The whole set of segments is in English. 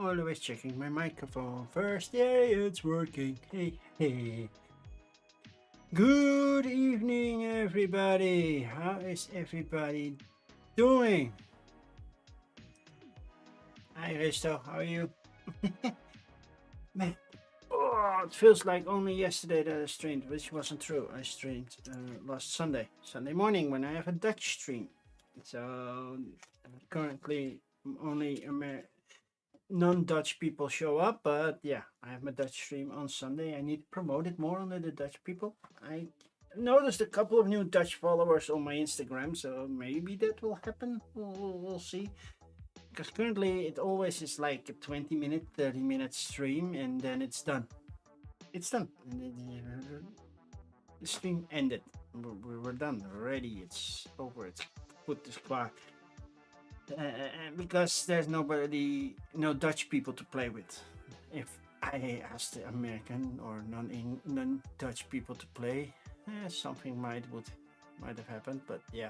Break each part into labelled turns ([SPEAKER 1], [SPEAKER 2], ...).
[SPEAKER 1] Always checking my microphone first. Yay, it's working. Hey, hey. Good evening, everybody. How is everybody doing? Hi, Risto. How are you? Man, it feels like only yesterday that I streamed, which wasn't true. I streamed last Sunday morning when I have a Dutch stream. So currently only non-Dutch people show up, but yeah, I have my Dutch stream on Sunday. I need to promote it more under the Dutch people. I noticed a couple of new Dutch followers on my Instagram, so maybe that will happen. We'll see. Because currently it always is like a 20-minute, 30-minute stream, and then it's done. It's done. The stream ended. We're done already. It's over. It's put to squad. Because there's no Dutch people to play with. If I asked the American or non-Dutch people to play, something might have happened. But yeah,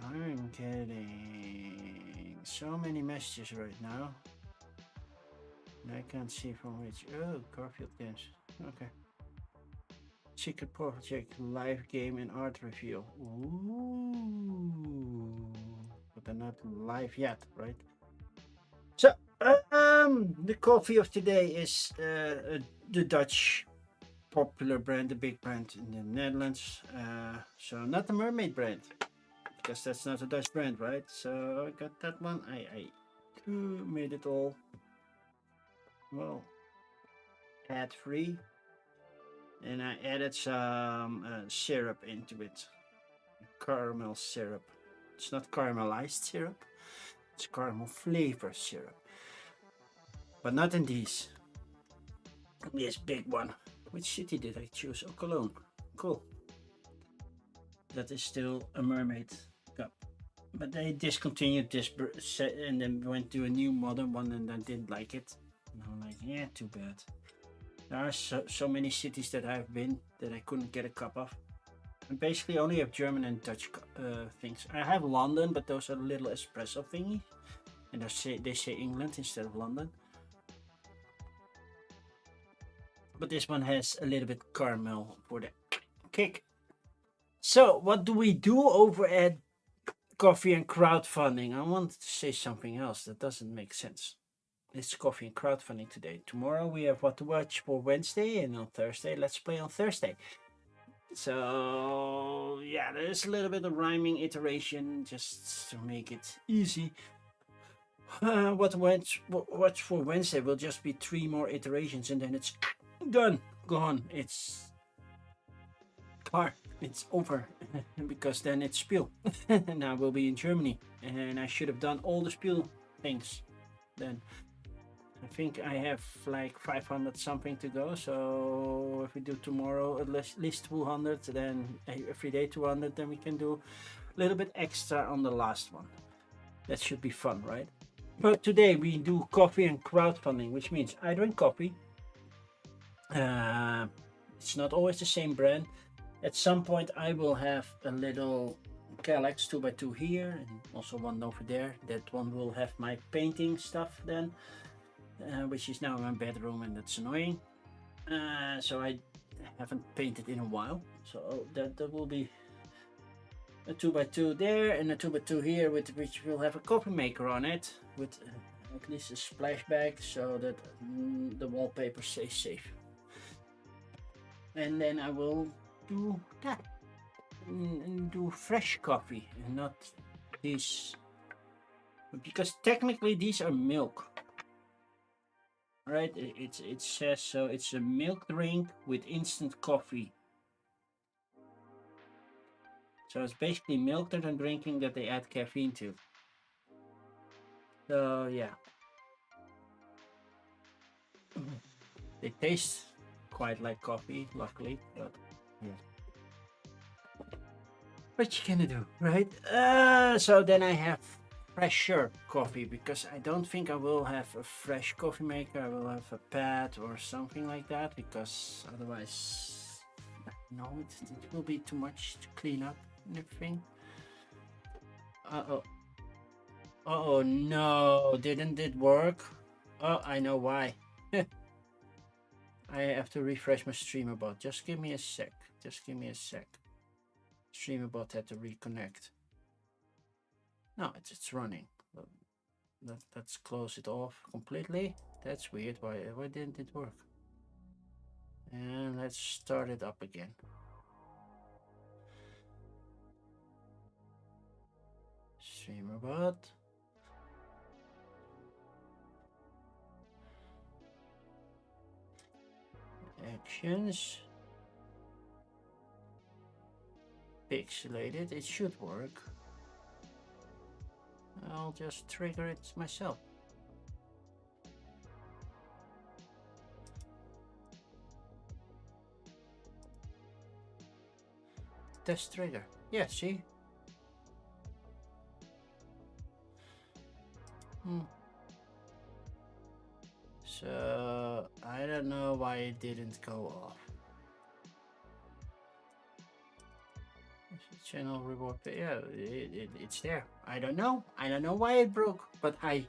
[SPEAKER 1] I'm getting so many messages right now. I can't see from which. Oh, Garfield games. Okay. Secret Project live game and art review. Ooh, but they're not live yet, right? So, the coffee of today is the Dutch popular brand, the big brand in the Netherlands. So not the Mermaid brand, because that's not a Dutch brand, right? So I got that one. I made it all ad free. And I added some syrup into it, caramel syrup. It's not caramelized syrup, it's caramel flavor syrup. But not in these. This big one. Which city did I choose? Oh, Cologne. Cool. That is still a Mermaid cup. But they discontinued this and then went to a new modern one, and I didn't like it. And I'm like, yeah, too bad. There are so many cities that I've been that I couldn't get a cup of. I basically only have German and Dutch things. I have London, but those are little espresso thingies. And they say England instead of London. But this one has a little bit caramel for the kick. So what do we do over at Coffee and Crowdfunding? I wanted to say something else that doesn't make sense. It's Coffee and Crowdfunding today. Tomorrow we have What to Watch for Wednesday, and on Thursday, Let's Play on Thursday. So, yeah, there's a little bit of rhyming iteration just to make it easy. What to Watch for Wednesday will just be 3 more iterations, and then it's done, gone. It's over, because then it's Spiel. And I will be in Germany, and I should have done all the Spiel things then. I think I have like 500 something to go, so if we do tomorrow at least 200, then every day 200, then we can do a little bit extra on the last one. That should be fun, right? But today we do Coffee and Crowdfunding, which means I drink coffee. It's not always the same brand. At some point I will have a little Kallax 2x2 here, and also one over there. That one will have my painting stuff then. Which is now in my bedroom, and that's annoying. So I haven't painted in a while. So that will be a 2x2 there, and a 2x2 here, with which will have a coffee maker on it, with at least a splashback, so that the wallpaper stays safe. And then I will do that, and do fresh coffee, and not these, because technically these are milk. Right, it says so. It's a milk drink with instant coffee. So it's basically milk that I'm drinking that they add caffeine to. So yeah, they taste quite like coffee, luckily. But yeah, what you gonna do, right? So then I have fresher coffee, because I don't think I will have a fresh coffee maker. I will have a pad or something like that, because otherwise, no, it will be too much to clean up and everything. Uh-oh. Oh no, didn't it work? Oh, I know why. I have to refresh my streamer bot. Just give me a sec. Just give me a sec. Streamer bot had to reconnect. No, it's running. Let's close it off completely. That's weird. Why didn't it work? And let's start it up again. Streamer bot. Actions. Pixelated. It should work. I'll just trigger it myself. Test trigger. Yeah, see? So I don't know why it didn't go off. Channel reward. Yeah, it's there. I don't know. I don't know why it broke. But hi,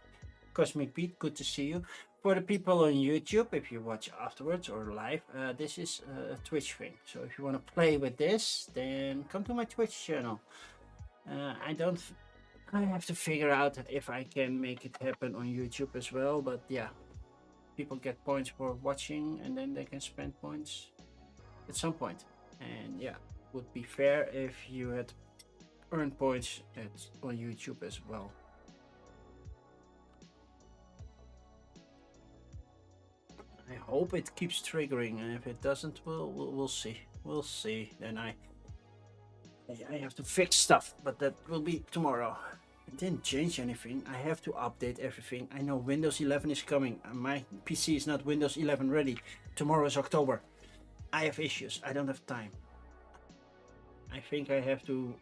[SPEAKER 1] Cosmic Pete. Good to see you. For the people on YouTube, if you watch afterwards or live, this is a Twitch thing. So if you want to play with this, then come to my Twitch channel. I have to figure out if I can make it happen on YouTube as well. But yeah, people get points for watching, and then they can spend points at some point. And yeah, would be fair if you had earned points on YouTube as well. I hope it keeps triggering, and if it doesn't, we'll see. We'll see. Then I have to fix stuff, but that will be tomorrow. It didn't change anything. I have to update everything. I know Windows 11 is coming. My PC is not Windows 11 ready. Tomorrow is October. I have issues. I don't have time. I think I have to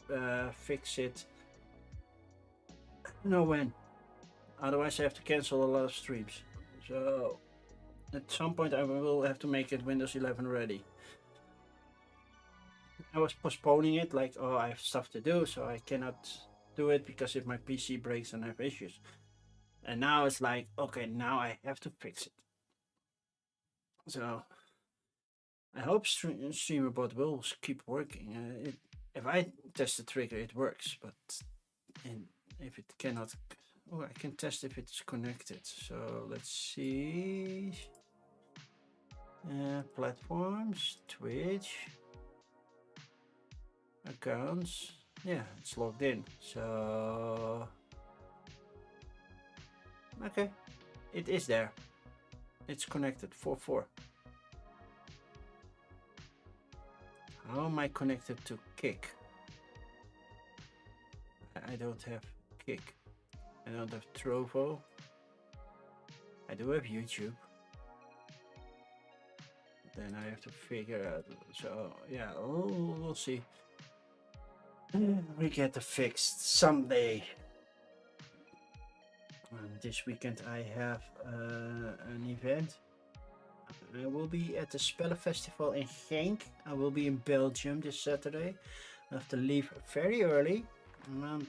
[SPEAKER 1] fix it. I don't know when. Otherwise I have to cancel a lot of streams. So at some point I will have to make it Windows 11 ready. I was postponing it, like, oh, I have stuff to do, so I cannot do it because if my PC breaks and I have issues. And now it's like, okay, now I have to fix it. So I hope StreamerBot will keep working. If I test the trigger, it works, but if it cannot, oh, I can test if it's connected. So let's see. Platforms, Twitch, accounts. Yeah, it's logged in. So okay, it is there. It's connected. 4-4. How am I connected to Kick? I don't have Kick. I don't have Trovo. I do have YouTube. Then I have to figure out. So yeah, we'll see. We get it fixed someday. This weekend I have an event. I will be at the Spellen Festival in Genk. I will be in Belgium this Saturday. I have to leave very early, around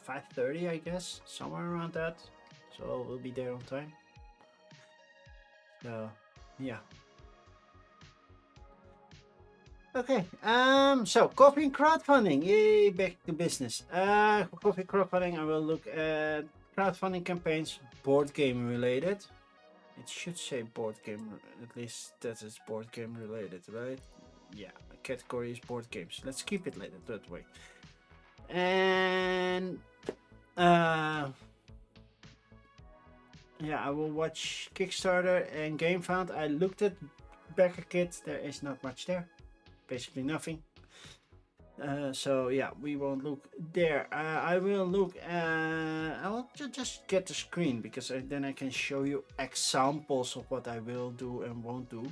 [SPEAKER 1] 5:30, I guess, somewhere around that. So we'll be there on time. So yeah. Okay. So coffee and crowdfunding. Yay, back to business. Coffee crowdfunding. I will look at crowdfunding campaigns, board game related. It should say board game, at least that is board game related, right? Yeah, category is board games. Let's keep it later that way. And yeah, I will watch Kickstarter and GameFound. I looked at Backer Kit. There is not much there, basically nothing. So yeah, we won't look there. I will look. I will just get the screen because then I can show you examples of what I will do and won't do.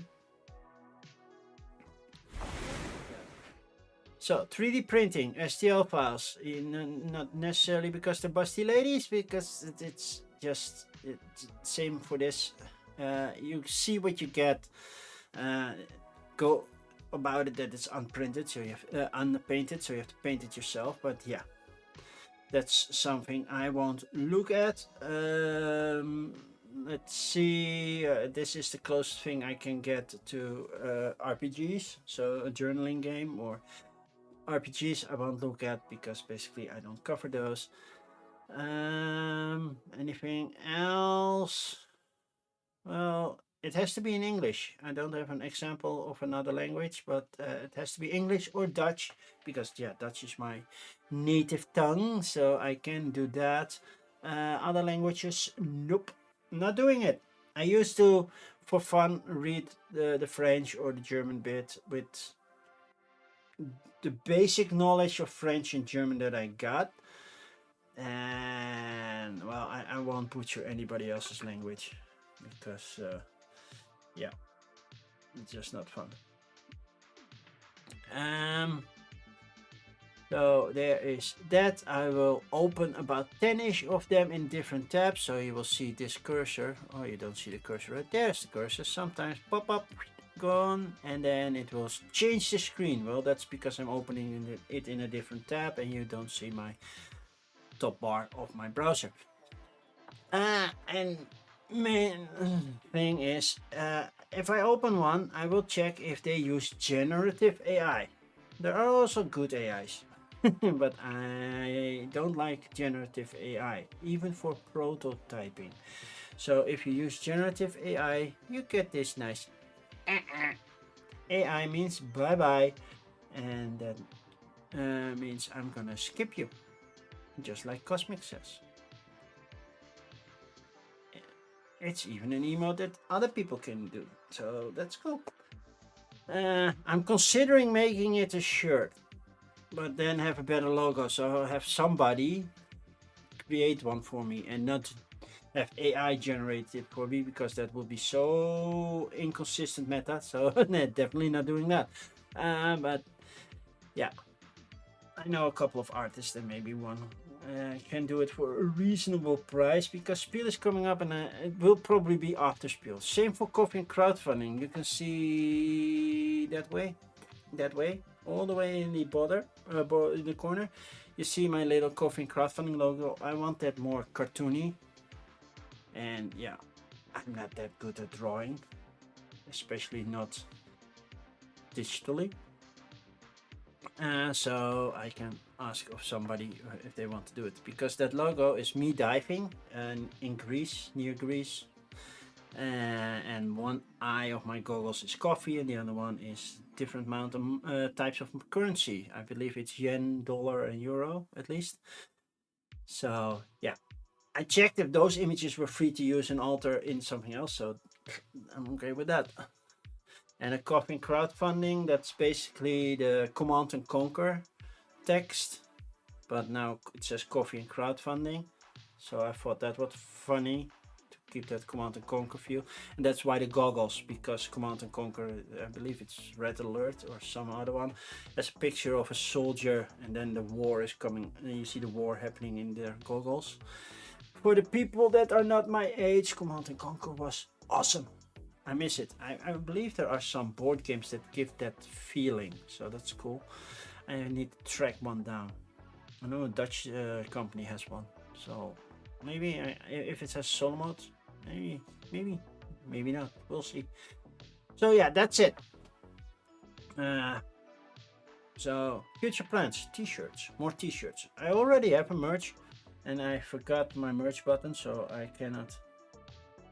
[SPEAKER 1] So 3D printing, STL files, not necessarily because they're busty ladies, because it's just same for this. You see what you get. Go about it that it's unprinted, so you have unpainted, so you have to paint it yourself. But yeah, that's something I won't look at. Let's see. This is the closest thing I can get to RPGs. So a journaling game or RPGs I won't look at because basically I don't cover those. Anything else? Well, it has to be in English. I don't have an example of another language, but it has to be English or Dutch because yeah, Dutch is my native tongue, so I can do that. Other languages, nope, not doing it. I used to, for fun, read the French or the German bit with the basic knowledge of French and German that I got. And well, I won't butcher anybody else's language because yeah, it's just not fun. So there is that. I will open about 10ish of them in different tabs, so you will see this cursor. Oh, you don't see the cursor right there's the cursor. Sometimes pop up, gone, and then it will change the screen. Well, that's because I'm opening it in a different tab and you don't see my top bar of my browser. And main thing is, if I open one, I will check if they use generative AI. There are also good AIs, but I don't like generative AI, even for prototyping. So if you use generative AI, you get this nice AI means bye bye, and that means I'm gonna skip you, just like Cosmic says. It's even an emote that other people can do, so that's cool. I'm considering making it a shirt, but then have a better logo, so I'll have somebody create one for me and not have AI generate it for me because that would be so inconsistent meta. So definitely not doing that. But yeah, I know a couple of artists and maybe one can do it for a reasonable price because Spiel is coming up and it will probably be after Spiel. Same for coffee and crowdfunding. You can see that way, all the way in the border, in the corner. You see my little coffee and crowdfunding logo. I want that more cartoony. And yeah, I'm not that good at drawing, especially not digitally. So I can ask of somebody if they want to do it because that logo is me diving in Greece, near Greece, and one eye of my goggles is coffee and the other one is different mountain types of currency. I believe it's yen, dollar, and euro at least. So yeah, I checked if those images were free to use and alter in something else, so I'm okay with that. And a coffee crowdfunding, that's basically the Command and Conquer text, but now it says coffee and crowdfunding. So I thought that was funny to keep that Command and Conquer feel. And that's why the goggles, because Command and Conquer, I believe it's Red Alert or some other one, has a picture of a soldier and then the war is coming and you see the war happening in their goggles. For the people that are not my age, Command and Conquer was awesome. I miss it. I believe there are some board games that give that feeling, so that's cool. I need to track one down. I know a Dutch company has one, so maybe if it has solo mode, maybe not. We'll see. So yeah, that's it. So future plans: t-shirts, more t-shirts. I already have a merch, and I forgot my merch button, so I cannot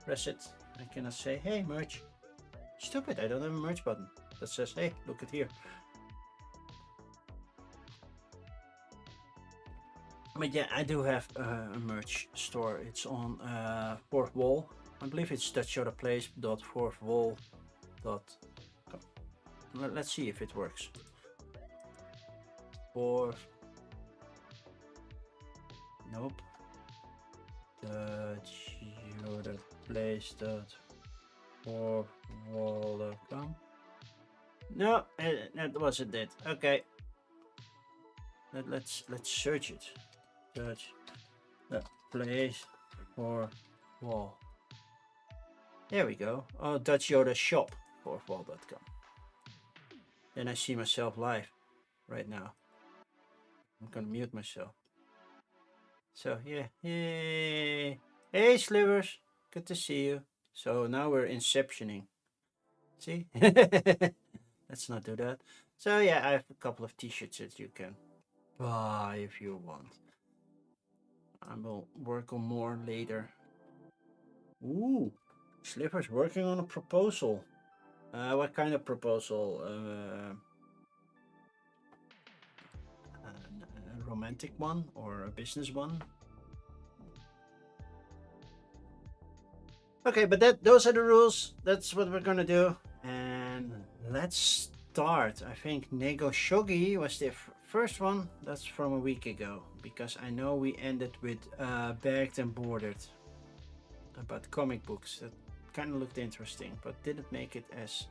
[SPEAKER 1] press it. I cannot say, hey, merch. Stupid, I don't have a merch button that says, hey, look at here. But yeah, I do have a merch store. It's on Fourth Wall. I believe it's thatshotterplace.fourthwall.com. Let's see if it works. Fourth. Nope. thatshotterplace.fourthwall.com. No, that wasn't it. Okay. Let's search it. Search the place for wall. There we go. Oh, Dutch Yoda shop fourthwall.com. Then I see myself live right now. I'm gonna mute myself. So yeah, yay! Hey Slivers, good to see you. So now we're inceptioning. See? Let's not do that. So yeah, I have a couple of t-shirts that you can buy if you want. I will work on more later. Ooh, Slivers working on a proposal. What kind of proposal? A romantic one or a business one? Okay, but those are the rules. That's what we're gonna do. And let's start. I think Nego Shogi was the first one. That's from a week ago. Because I know we ended with Bagged and Boarded. About comic books. That kind of looked interesting. But didn't make it as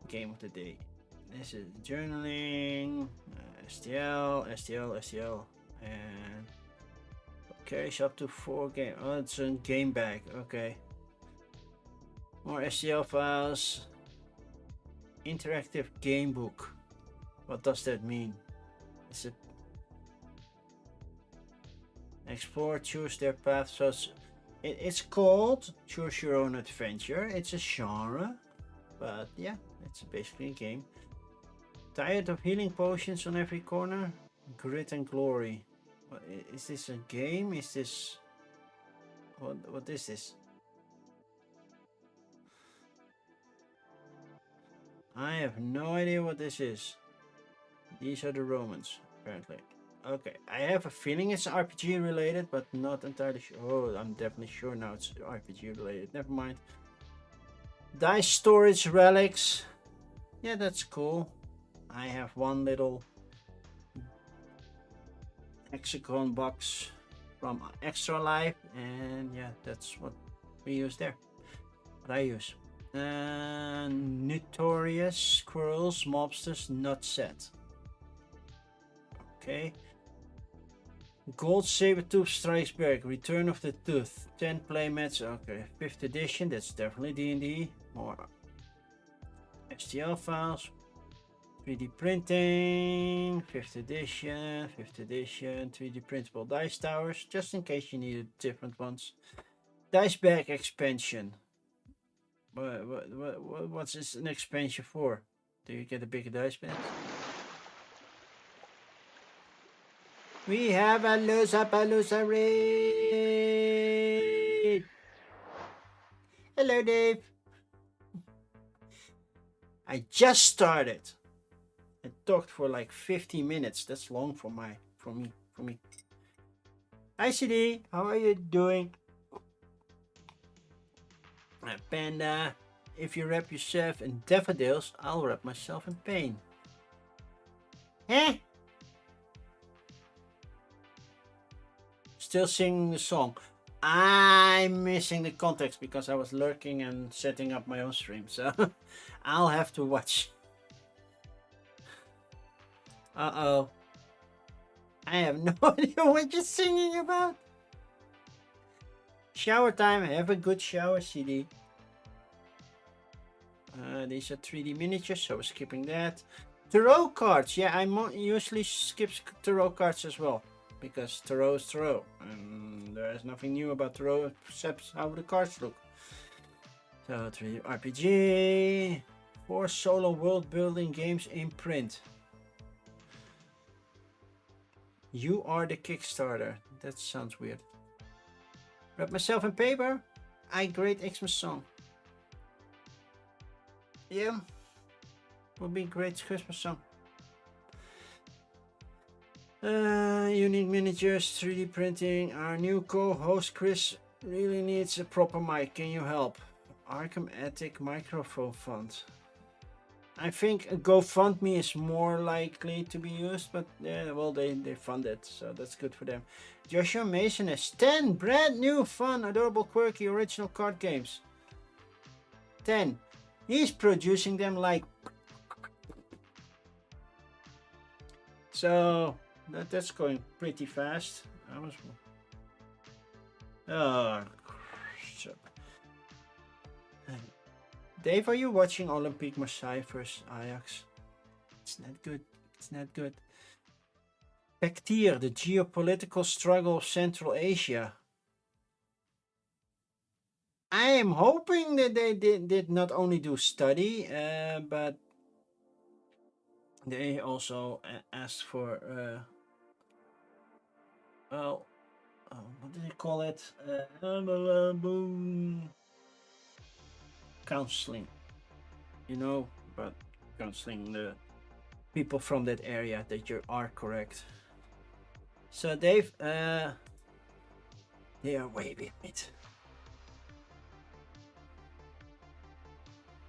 [SPEAKER 1] game of the day. This is journaling. STL, STL, STL. And carries up to 4 game. Oh, it's a game bag. Okay. More STL files. Interactive game book. What does that mean? Is it explore, choose their path? So it's called Choose Your Own Adventure. It's a genre, but yeah, it's basically a game. Tired of healing potions on every corner? Grit and glory. What, is this a game? Is this what is this? I have no idea what this is. These are the Romans, apparently. Okay, I have a feeling it's RPG related, but not entirely sure. Oh, I'm definitely sure now it's RPG related. Never mind. Dice storage relics. Yeah, that's cool. I have one little hexagon box from Extra Life, and yeah, that's what we use there. What I use. Notorious squirrels, mobsters, not set. Okay. Gold Sabertooth Strikes Back, Return of the Tooth, 10 playmats. Okay, 5th edition, that's definitely D&D. More STL files, 3D printing, 5th edition, 3D printable dice towers, just in case you needed different ones. Dice bag expansion. What's this an expansion for? Do you get a bigger dice bag? We have a Lollapalooza raid! Hello, Dave. I just started. I talked for like 50 minutes. That's long for me. Hi, CD. How are you doing? Panda, if you wrap yourself in daffodils, I'll wrap myself in pain. Eh? Still singing the song. I'm missing the context because I was lurking and setting up my own stream, so I'll have to watch. Uh-oh. I have no idea what you're singing about. Shower time. Have a good shower, CD. These are 3D miniatures, so we're skipping that. Tarot cards. Yeah, I usually skip tarot cards as well. Because tarot is tarot. And there is nothing new about tarot except how the cards look. So 3D RPG. 4 solo world building games in print. You are the Kickstarter. That sounds weird. Wrap myself in paper. I great Xmas song. Yeah. Would be a great Christmas song. Unique miniatures, 3D printing. Our new co-host Chris really needs a proper mic. Can you help? Arkham Attic microphone fund. I think a GoFundMe is more likely to be used, but yeah, well, they fund it, so that's good for them. Joshua Mason has 10 brand new, fun, adorable, quirky, original card games. 10. He's producing them like... So, that's going pretty fast. I was... Oh, Dave, are you watching Olympique Marseille vs Ajax? It's not good. It's not good. Paktir, the geopolitical struggle of Central Asia. I am hoping that they did not only do study, but they also asked for, well, what do they call it? Counseling, but counseling the people from that area that you are correct. So they are way behind it.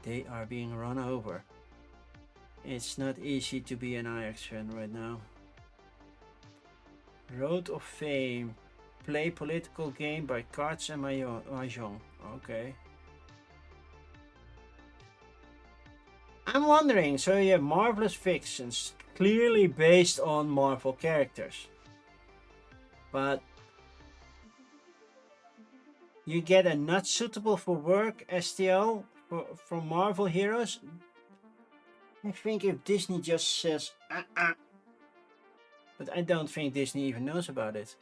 [SPEAKER 1] They are being run over. It's not easy to be an Ajax fan right now. Road of Fame. Play political game by Cards and Mahjong. Okay. I'm wondering, so you have marvelous fictions, clearly based on Marvel characters. But you get a not suitable for work STL from Marvel heroes? I think if Disney just says, but I don't think Disney even knows about it.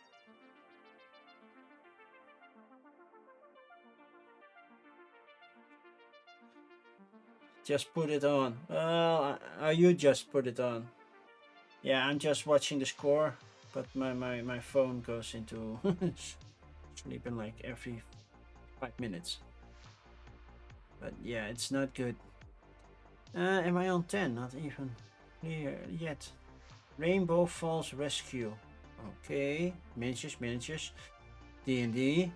[SPEAKER 1] Just put it on. Well, you just put it on. Yeah, I'm just watching the score, but my phone goes into sleeping like every 5 minutes. But yeah, it's not good. Am I on 10? Not even clear yet. Rainbow Falls Rescue. Okay, miniatures. D&D.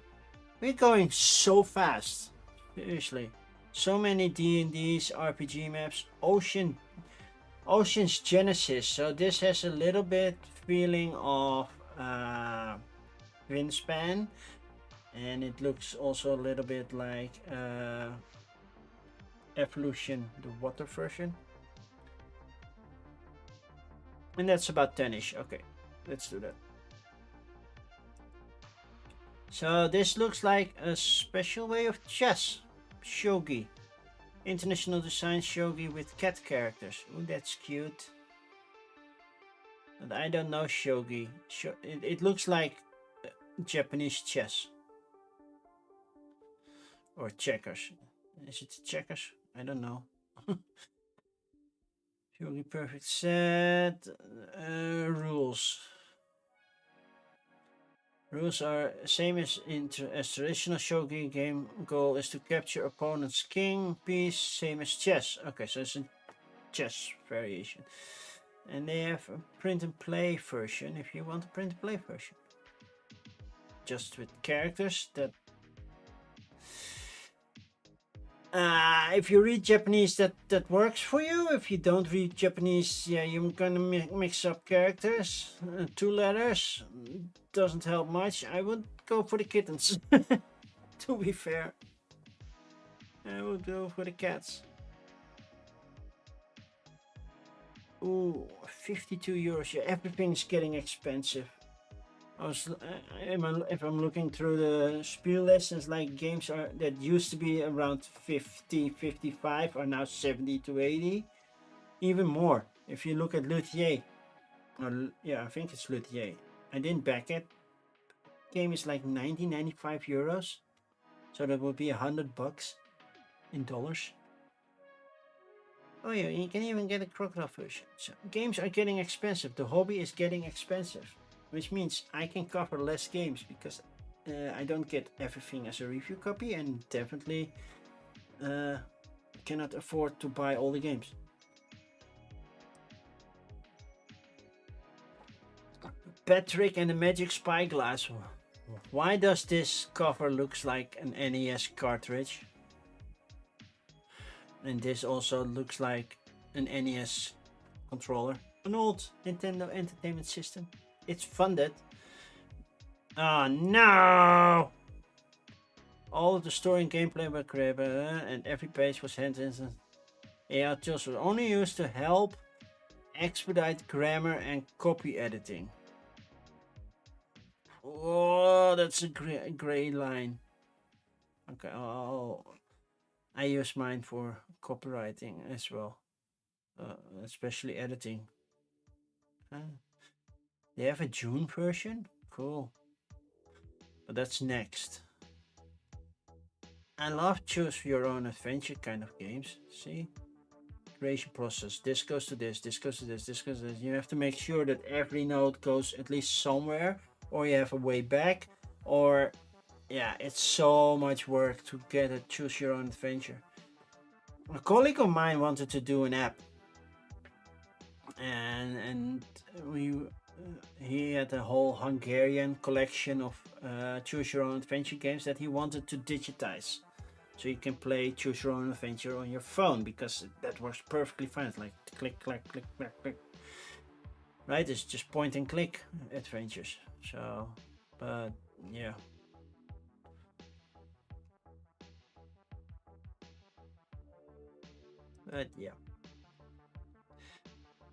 [SPEAKER 1] We're going so fast. Seriously. So many D&Ds, RPG maps. Ocean's Genesis. So this has a little bit feeling of Wingspan. And it looks also a little bit like Evolution, the water version. And that's about 10ish. Okay, let's do that. So this looks like a special way of chess. Shogi. International design shogi with cat characters. Oh, that's cute. But I don't know shogi. It looks like Japanese chess. Or checkers. Is it checkers? I don't know. Shogi perfect set. Rules. Rules are same as traditional shogi game. Goal is to capture opponent's king piece, same as chess. Okay, so it's a chess variation. And they have a print and play version if you want a print and play version. Just with characters that if you read Japanese, that works for you. If you don't read Japanese, yeah, you're gonna mix up characters. 2 letters doesn't help much. I would go for the kittens. To be fair, I would go for the cats. Ooh, 52 euros. Yeah, everything's getting expensive. If I'm looking through the spiel lessons, like games that used to be around 50, 55 are now 70 to 80, even more. If you look at Luthier, yeah, I think it's Luthier. I didn't back it. Game is like 90, 95 euros, so that would be $100 in dollars. Oh yeah, you can even get a crocodile version. So games are getting expensive. The hobby is getting expensive. Which means I can cover less games because I don't get everything as a review copy and definitely cannot afford to buy all the games. Patrick and the Magic Spyglass. Why does this cover looks like an NES cartridge? And this also looks like an NES controller. An old Nintendo Entertainment System. It's funded. Oh no! All of the story and gameplay were created, and every page was handwritten. AI tools were only used to help expedite grammar and copy editing. Oh, that's a gray line. Okay, I use mine for copywriting as well, especially editing. They have a June version? Cool. But that's next. I love choose your own adventure kind of games. See? Creation process. This goes to this, this goes to this, this goes to this. You have to make sure that every node goes at least somewhere, or you have a way back, or yeah, it's so much work to get a choose your own adventure. A colleague of mine wanted to do an app, and he had a whole Hungarian collection of choose your own adventure games that he wanted to digitize, so you can play choose your own adventure on your phone, because that works perfectly fine. It's like click click click click click, right? It's just point and click adventures. So but yeah, but yeah.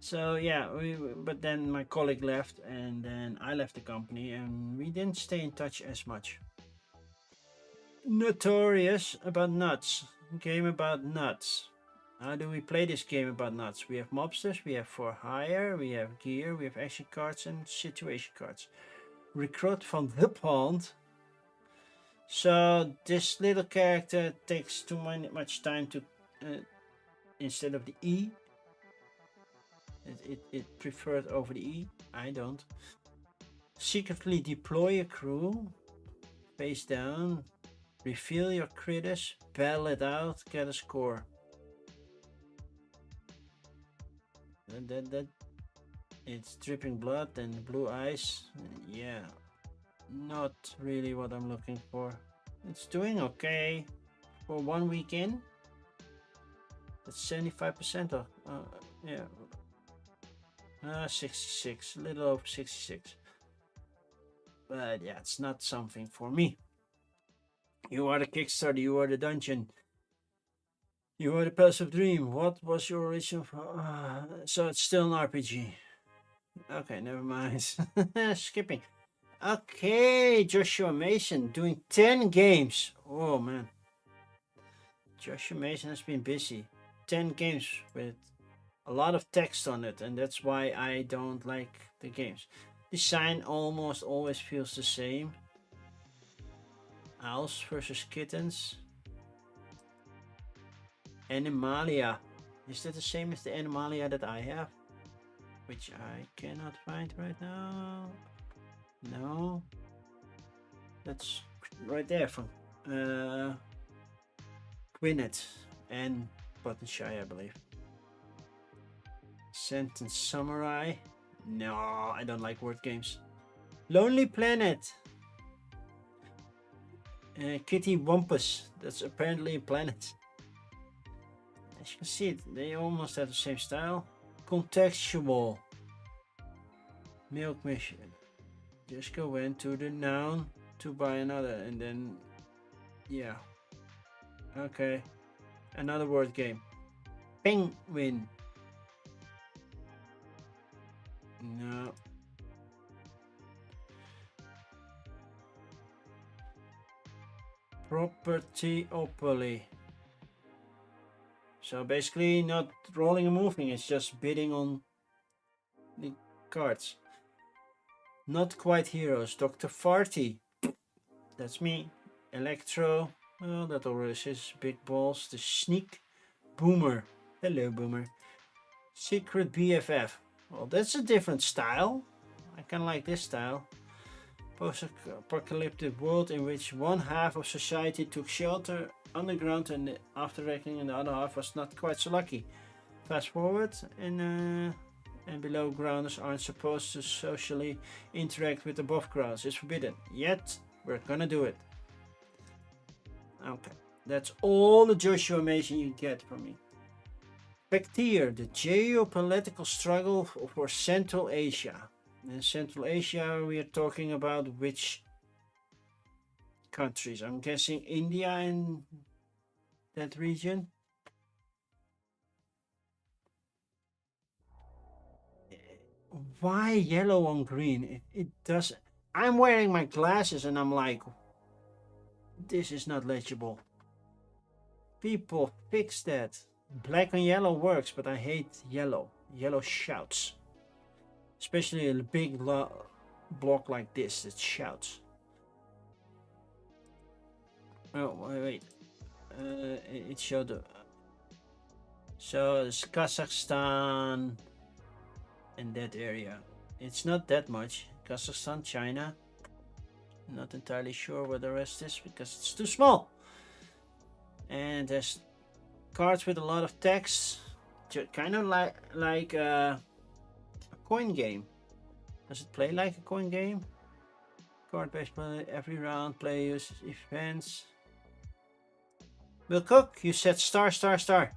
[SPEAKER 1] So yeah, but then my colleague left, and then I left the company, and we didn't stay in touch as much. Notorious about nuts. Game about nuts. How do we play this game about nuts? We have mobsters, we have for hire, we have gear, we have action cards and situation cards. Recruit from the pond. So this little character takes too much time to, instead of the E, it preferred over the E. I don't. Secretly deploy a crew. Face down. Reveal your critters. Battle it out. Get a score. That it's dripping blood and blue eyes. Yeah, not really what I'm looking for. It's doing okay for 1 week in. That's 75% of yeah, 66, a little over 66. But yeah, it's not something for me. You are the Kickstarter, you are the dungeon, you are the Passive Dream. What was your original? So it's still an RPG. Okay, never mind. Skipping. Okay, Joshua Mason doing 10 games. Oh man. Joshua Mason has been busy. 10 games with a lot of text on it, and that's why I don't like the games. Design almost always feels the same. Owls versus kittens. Animalia. Is that the same as the Animalia that I have? Which I cannot find right now. No. That's right there from Gwyneth and Buttonshire, I believe. Sentence Samurai. No, I don't like word games. Lonely Planet. Kitty Wampus. That's apparently a planet. As you can see, they almost have the same style. Contextual. Milk Mission. Just go into the noun to buy another, and then yeah. Okay. Another word game. Penguin. No. Propertyopoly. So basically not rolling and moving, it's just bidding on the cards. Not Quite Heroes. Dr. Farty. That's me. Electro. Oh, that already says big balls. The Sneak. Boomer. Hello, Boomer. Secret BFF. Well, that's a different style. I kind of like this style. Post-apocalyptic world in which one half of society took shelter underground, and after reckoning, and the other half was not quite so lucky. Fast forward, and below grounders aren't supposed to socially interact with above grounders. It's forbidden. Yet we're gonna do it. Okay, that's all the Joshua Mason you get from me. Pectier, the geopolitical struggle for Central Asia. In Central Asia, we are talking about which countries? I'm guessing India and that region. Why yellow on green? It does. I'm wearing my glasses and I'm like, this is not legible. People, fix that. Black and yellow works, but I hate yellow. Yellow shouts. especially a big block like this that shouts. Oh wait, it showed the. So it's Kazakhstan in that area. It's not that much. Kazakhstan, China. Not entirely sure where the rest is because it's too small. And there's cards with a lot of text, kind of like a coin game. Does it play like a coin game? Card-based play, every round, play uses events. Will Cook, you said star, star, star.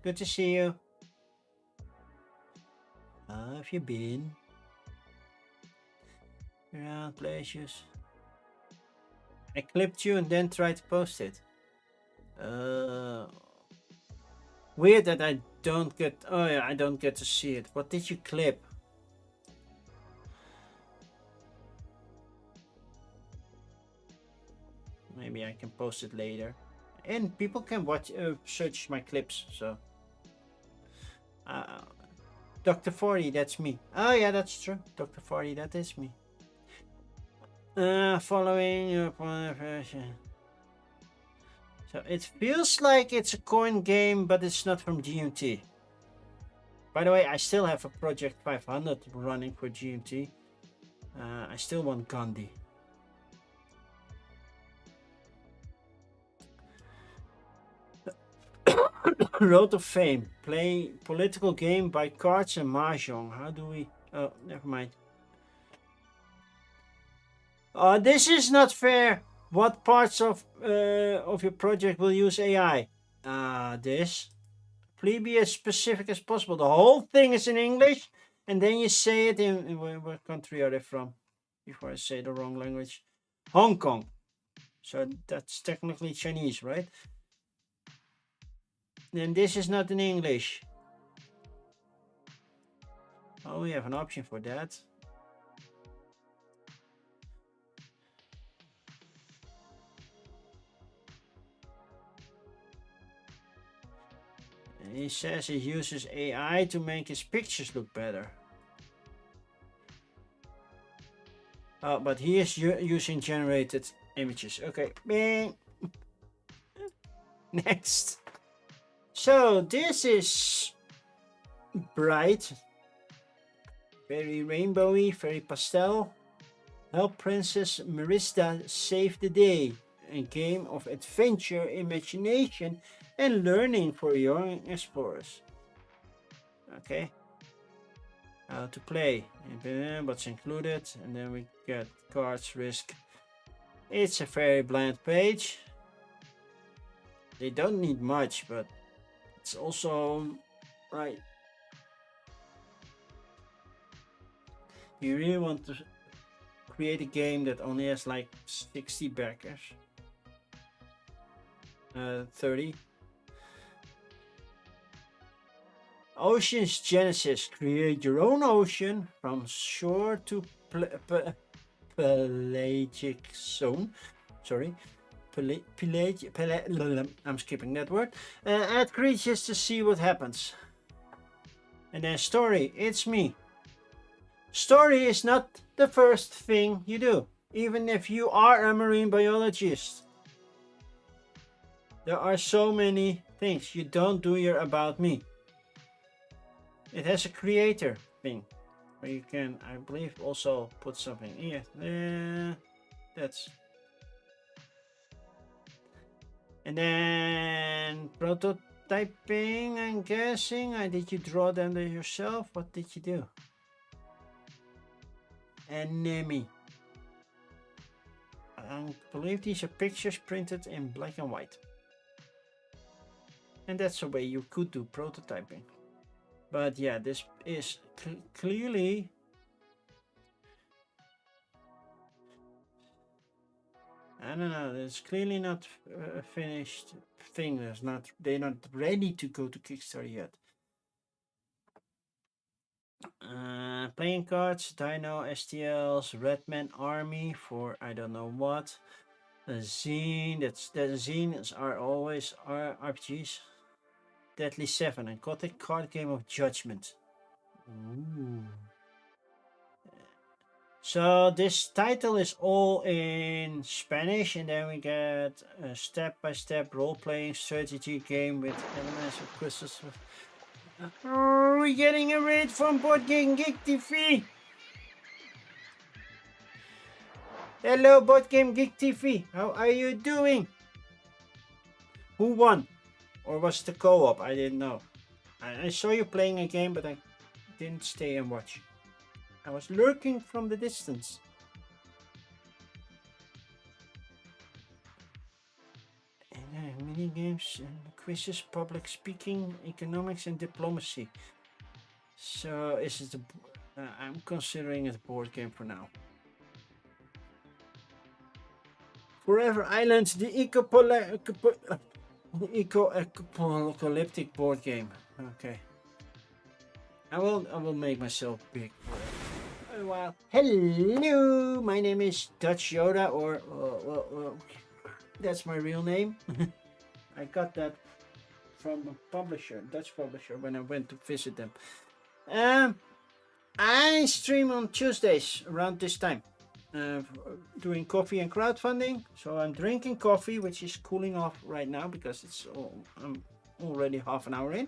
[SPEAKER 1] Good to see you. How have you been? Round, play issues. I clipped you and then tried to post it. Weird that I don't get. Oh yeah, I don't get to see it. What did you clip? Maybe I can post it later, and people can watch, search my clips. So, Dr. 40, that's me. Oh yeah, that's true. Dr. 40, that is me. Following your version. So it feels like it's a coin game, but it's not from GMT. By the way, I still have a Project 500 running for GMT. I still want Gandhi. Road to Fame. Play political game by cards and mahjong. How do we... Oh, never mind. This is not fair. What parts of your project will use AI? This. Please be as specific as possible. The whole thing is in English, and then you say it in what country are they from? Before I say the wrong language. Hong Kong. So that's technically Chinese, right? And this is not in English. Oh, we have an option for that. And he says he uses AI to make his pictures look better. Oh, but he is using generated images. Okay, bing. Next. So this is bright, very rainbowy, very pastel. Help Princess Marista save the day. A game of adventure, imagination, and learning for young explorers. Okay. How to play, what's included, and then we get cards, risk. It's a very bland page. They don't need much, but it's also right. You really want to create a game that only has like 60 backers. 30. Ocean's Genesis. Create your own ocean from shore to pelagic zone. Sorry. I'm skipping that word. Add creatures to see what happens. And then story. It's me. Story is not the first thing you do, even if you are a marine biologist. There are so many things you don't do here about me. It has a creator thing where you can, I believe, also put something in here. That's. And then prototyping, I'm guessing. Did you draw them yourself? What did you do? Enemy. I believe these are pictures printed in black and white. And that's a way you could do prototyping. But yeah, this is clearly I don't know. It's clearly not a finished thing. They're not ready to go to Kickstarter yet. Playing cards, Dino, STLs, Redman Army for I don't know what. The zine. The zines are always RPGs. Deadly 7, a gothic card game of judgment. Ooh. So this title is all in Spanish, and then we get a step-by-step role-playing strategy game with elements of crystals. Oh, we're getting a raid from Board Game Geek TV. Hello, Board Game Geek TV. How are you doing? Who won? Or was it the co-op? I didn't know. I saw you playing a game, but I didn't stay and watch. I was lurking from the distance. Mini games, quizzes, public speaking, economics, and diplomacy. So is it I'm considering it a board game for now. Forever Island, the eco-apocalyptic board game. Okay. I will make myself big for a while. Hello, my name is Dutch Yoda, or that's my real name. I got that from a publisher, Dutch publisher, when I went to visit them. I stream on Tuesdays around this time, doing coffee and crowdfunding. So I'm drinking coffee, which is cooling off right now because I'm already half an hour in.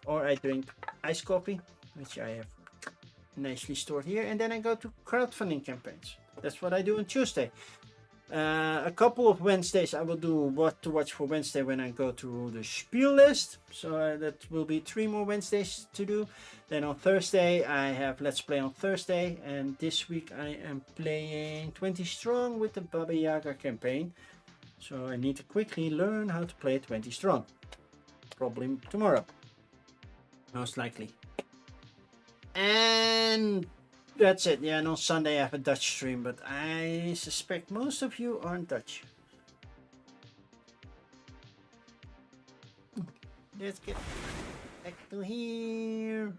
[SPEAKER 1] Or I drink iced coffee, which I have nicely stored here, and then I go to crowdfunding campaigns. That's what I do on Tuesday. A couple of Wednesdays I will do what to watch for Wednesday when I go to the spiel list. So that will be 3 more Wednesdays to do. Then on Thursday I have Let's Play on Thursday, and this week I am playing 20 Strong with the Baba Yaga campaign. So I need to quickly learn how to play 20 Strong. Probably tomorrow, most likely. And that's it. Yeah, and on Sunday I have a Dutch stream, but I suspect most of you aren't Dutch. Let's get back to here.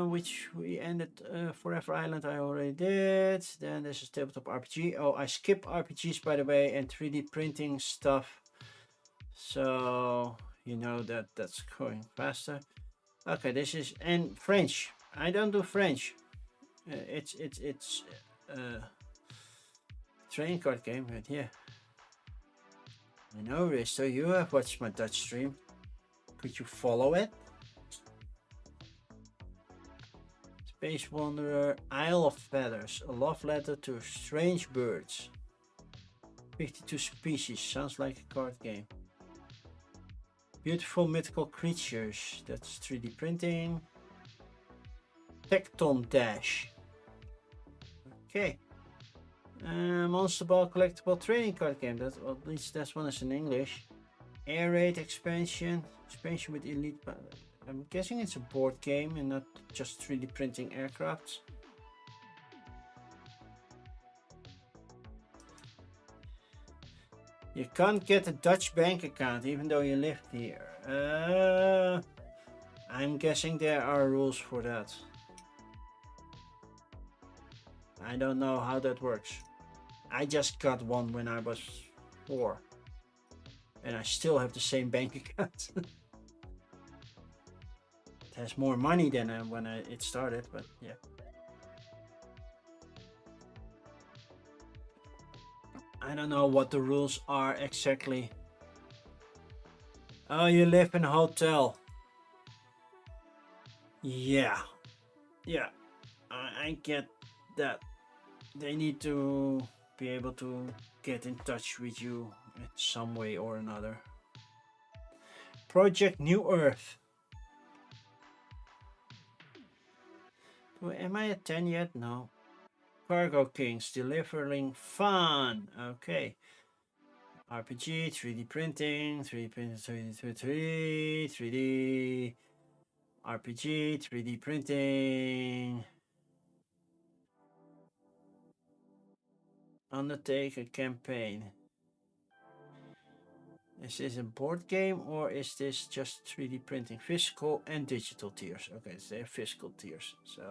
[SPEAKER 1] Which we ended Forever Island I already did. Then there's a tabletop RPG. Oh, I skip RPGs by the way, and 3D printing stuff. So you know that's going faster. Okay, this is and French. I don't do French. It's trading card game, but yeah. I know, Risto, you have watched my Dutch stream. Could you follow it? Space Wanderer, Isle of Feathers, a love letter to strange birds. 52 species, sounds like a card game. Beautiful mythical creatures, that's 3D printing. Tecton Dash. Okay. Monster Ball collectible trading card game. That, well, at least that one is in English. Air Raid expansion. Expansion with elite. I'm guessing it's a board game and not just 3D printing aircrafts. You can't get a Dutch bank account even though you live here. I'm guessing there are rules for that. I don't know how that works. I just got one when I was 4. And I still have the same bank account. It has more money than when it started, but yeah. I don't know what the rules are exactly. Oh, you live in a hotel. Yeah. Yeah. I get that. They need to be able to get in touch with you in some way or another. Project New Earth. Am I at 10 yet? No. Cargo Kings, delivering fun. Okay. RPG, 3D printing, 3D printing, 3D RPG, 3D printing. Undertake a campaign. Is this a board game or is this just 3D printing? Physical and digital tiers. Okay, so they're physical tiers. So